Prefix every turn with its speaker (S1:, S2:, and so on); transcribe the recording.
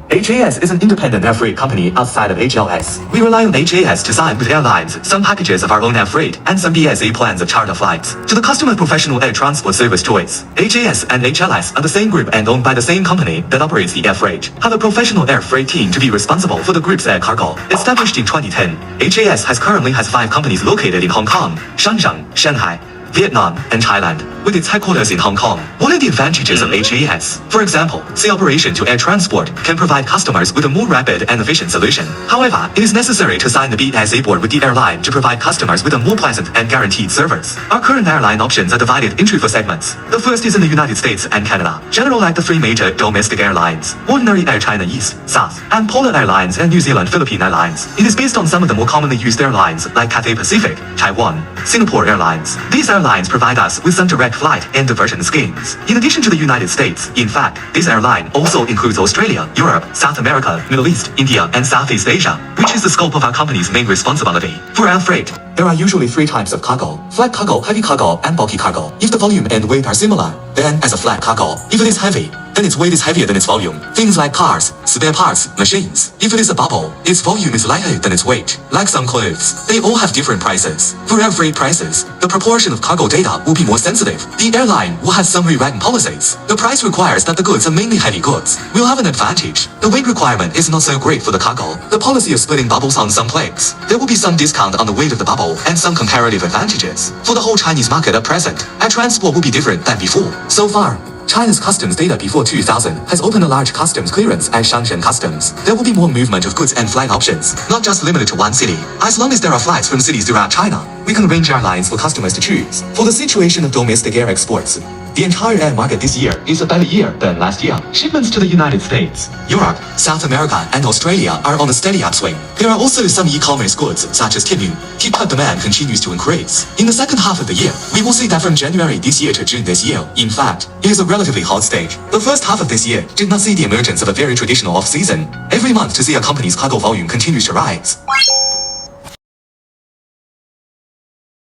S1: HLS is an independent air freight company outside of HLS. We rely on HLS to sign with airlines some packages of our own air freight and some BSA plans of charter flights. To the customer professional air transport service choice, HLS and HLS are the same group and owned by the same company that operates the air freight. Have a professional air freight team to be responsible for the group's air cargo. Established in 2010, HLS currently has 5 companies located in Hong Kong, Shenzhen, Shanghai, Vietnam, and Thailand, with its headquarters in Hong Kong. What are the advantages of HLS? For example, sea operation to air transport can provide customers with a more rapid and efficient solution. However, it is necessary to sign the BSA board with the airline to provide customers with a more pleasant and guaranteed service. Our current airline options are divided into 4 segments. The first is in the United States and Canada. General like the 3 major domestic airlines, Ordinary Air China East, South, and Polar Airlines and New Zealand Philippine Airlines. It is based on some of the more commonly used airlines like Cathay Pacific, Taiwan, Singapore Airlines. These airlines provide us with some direct flight and diversion schemes. In addition to the United States, in fact, this airline also includes Australia, Europe, South America, Middle East, India, and Southeast Asia, which is the scope of our company's main responsibility. For air freight, there are usually 3 types of cargo: flat cargo, heavy cargo, and bulky cargo. If the volume and weight are similar, then as a flat cargo. If it is heavy, then its weight is heavier than its volume. Things like cars, spare parts, machines. If it is a bubble, its volume is lighter than its weight. Like some clothes, they all have different prices. For air freight prices, the proportion of cargo data will be more sensitive. The airline will have some rewritten policies. The price requires that the goods are mainly heavy goods. We'll have an advantage. The weight requirement is not so great for the cargo. The policy of splitting bubbles on some plagues. There will be some discount on the weight of the bubble and some comparative advantages. For the whole Chinese market at present, air transport will be different than before. So far, China's customs data before 2000 has opened a large customs clearance at Shenzhen Customs. There will be more movement of goods and flight options, not just limited to one city. As long as there are flights from cities throughout China, we can arrange airlines for customers to choose. For the situation of domestic air exports, the entire air market this year is a better year than last year. Shipments to the United States, Europe, South America, and Australia are on a steady upswing. There are also some e-commerce goods, such as Temu. Tip-top demand continues to increase. In the second half of the year, we will see that from January this year to June this year, in fact, it is a relatively hot stage. The first half of this year did not see the emergence of a very traditional off-season. Every month to see a company's cargo volume continues to rise.